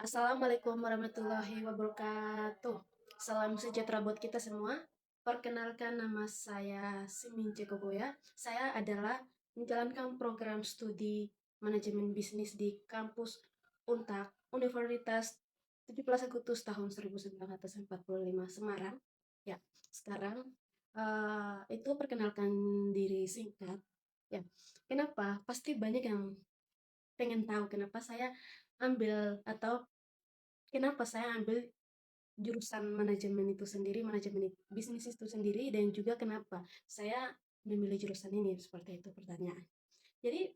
Assalamualaikum warahmatullahi wabarakatuh. Salam sejahtera buat kita semua. Perkenalkan nama saya Simin Cekoboya. Saya adalah menjalankan program studi manajemen bisnis di kampus Untak Universitas 17 Agustus tahun 1945 Semarang. Ya, sekarang itu perkenalkan diri singkat. Ya, kenapa? Pasti banyak yang pengen tahu kenapa saya ambil atau kenapa saya ambil jurusan manajemen itu sendiri, manajemen bisnis itu sendiri, dan juga kenapa saya memilih jurusan ini, seperti itu pertanyaan. Jadi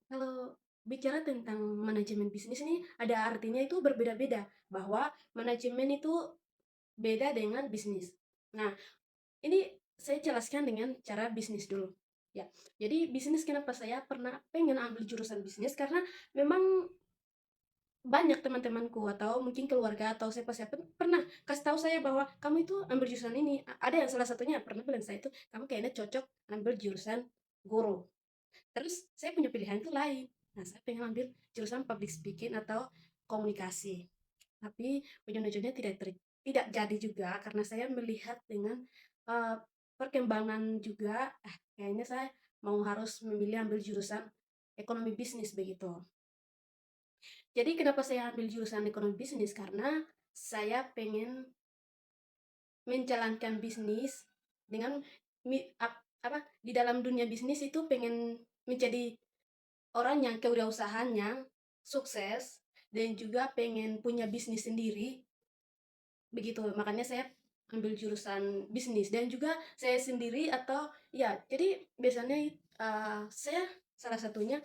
kalau bicara tentang manajemen bisnis ini ada artinya itu berbeda-beda, bahwa manajemen itu beda dengan bisnis. Nah, ini saya jelaskan dengan cara bisnis dulu. Ya, jadi bisnis kenapa saya pernah pengen ambil jurusan bisnis karena memang banyak teman-temanku atau mungkin keluarga atau siapa-siapa pernah kasih tahu saya bahwa kamu itu ambil jurusan ini. Ada yang salah satunya pernah bilang saya itu kamu kayaknya cocok ambil jurusan guru. Terus saya punya pilihan itu lain. Nah, saya pengen ambil jurusan public speaking atau komunikasi. Tapi ujung-ujungnya tidak jadi juga karena saya melihat dengan eh, perkembangan juga kayaknya saya mau harus memilih ambil jurusan ekonomi bisnis begitu. Jadi kenapa saya ambil jurusan ekonomi bisnis? Karena saya pengen menjalankan bisnis dengan di dalam dunia bisnis itu pengen menjadi orang yang kewirausahaannya sukses dan juga pengen punya bisnis sendiri begitu. Makanya saya ambil jurusan bisnis dan juga saya sendiri atau ya jadi biasanya saya salah satunya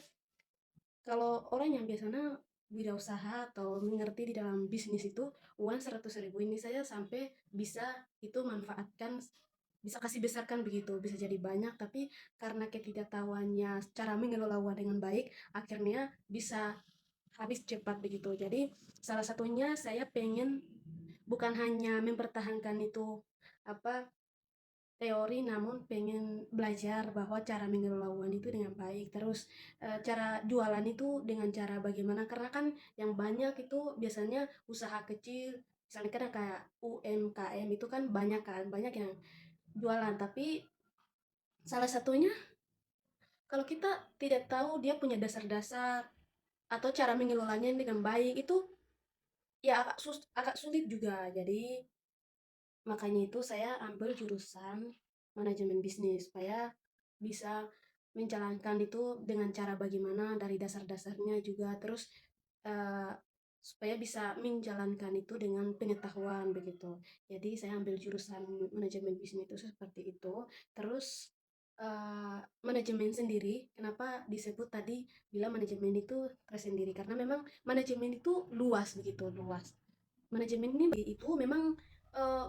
kalau orang yang biasanya wirausaha atau mengerti di dalam bisnis itu, uang 100.000 ini saya sampai bisa itu manfaatkan, bisa kasih besarkan begitu, bisa jadi banyak, tapi karena ketidaktahuannya cara mengelola uang dengan baik, akhirnya bisa habis cepat begitu. Jadi salah satunya saya pengen bukan hanya mempertahankan itu apa teori namun pengen belajar bahwa cara mengelola uang itu dengan baik terus cara jualan itu dengan cara bagaimana karena kan yang banyak itu biasanya usaha kecil misalnya kan kayak UMKM itu kan banyak yang jualan tapi salah satunya kalau kita tidak tahu dia punya dasar-dasar atau cara mengelolanya dengan baik itu ya agak sulit juga jadi makanya itu saya ambil jurusan manajemen bisnis supaya bisa menjalankan itu dengan cara bagaimana dari dasar-dasarnya juga terus eh, supaya bisa menjalankan itu dengan pengetahuan begitu. Jadi saya ambil jurusan manajemen bisnis itu seperti itu. Terus manajemen sendiri, kenapa disebut tadi bilang manajemen itu tersendiri karena memang manajemen itu luas begitu, luas. Manajemen ini itu memang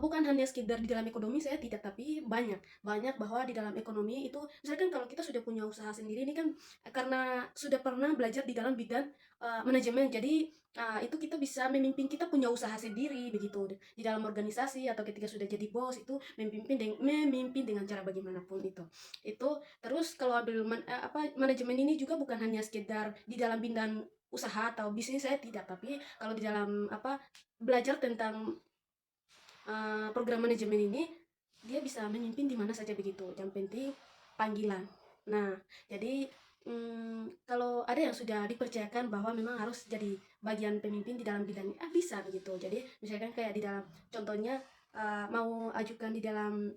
bukan hanya sekedar di dalam ekonomi saya tidak tapi banyak banyak bahwa di dalam ekonomi itu misalkan kalau kita sudah punya usaha sendiri ini kan karena sudah pernah belajar di dalam bidang manajemen jadi itu kita bisa memimpin kita punya usaha sendiri begitu di dalam organisasi atau ketika sudah jadi bos itu memimpin dengan cara bagaimanapun itu terus kalau ambil manajemen ini juga bukan hanya sekedar di dalam bidang usaha atau bisnis saya tidak tapi kalau di dalam belajar tentang program manajemen ini dia bisa memimpin di mana saja begitu yang penting panggilan. Nah jadi kalau ada yang sudah dipercayakan bahwa memang harus jadi bagian pemimpin di dalam bidang ini bisa begitu jadi misalkan kayak di dalam contohnya mau ajukan di dalam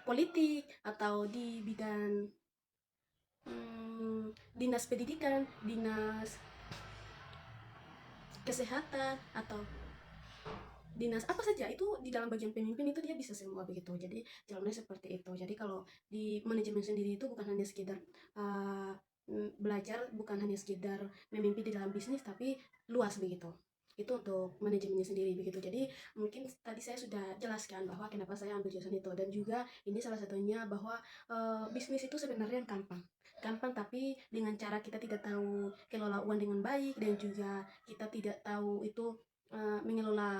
politik atau di bidang dinas pendidikan dinas kesehatan atau dinas apa saja itu di dalam bagian pemimpin itu dia bisa semua begitu jadi jalannya seperti itu jadi kalau di manajemen sendiri itu bukan hanya sekedar uh, belajar bukan hanya sekedar memimpin di dalam bisnis tapi luas begitu itu untuk manajemennya sendiri begitu jadi mungkin tadi saya sudah jelaskan bahwa kenapa saya ambil jurusan itu dan juga ini salah satunya bahwa bisnis itu sebenarnya gampang gampang tapi dengan cara kita tidak tahu kelola uang dengan baik dan juga kita tidak tahu itu mengelola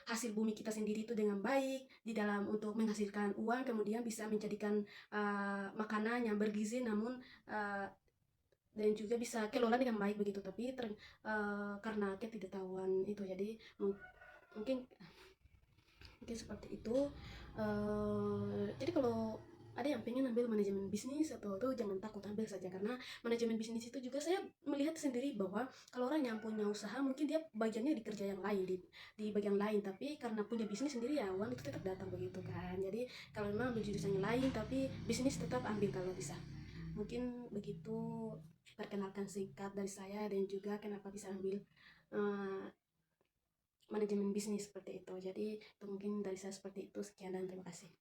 hasil bumi kita sendiri itu dengan baik di dalam untuk menghasilkan uang kemudian bisa menjadikan makanan yang bergizi namun uh, dan juga bisa kelola dengan baik begitu. Tapi karena ketidaktahuan itu, jadi mungkin mungkin seperti itu. Jadi kalau ada yang pengen ambil manajemen bisnis atau itu, jangan takut, ambil saja, karena manajemen bisnis itu juga saya melihat sendiri bahwa kalau orang yang punya usaha mungkin dia bagiannya di kerja yang lain, di bagian lain, tapi karena punya bisnis sendiri ya uang itu tetap datang begitu kan. Jadi kalau memang ambil jurusan yang lain tapi bisnis tetap ambil kalau bisa. Mungkin begitu perkenalkan singkat dari saya, dan juga kenapa bisa ambil eh, manajemen bisnis seperti itu. Jadi itu mungkin dari saya seperti itu. Sekian dan terima kasih.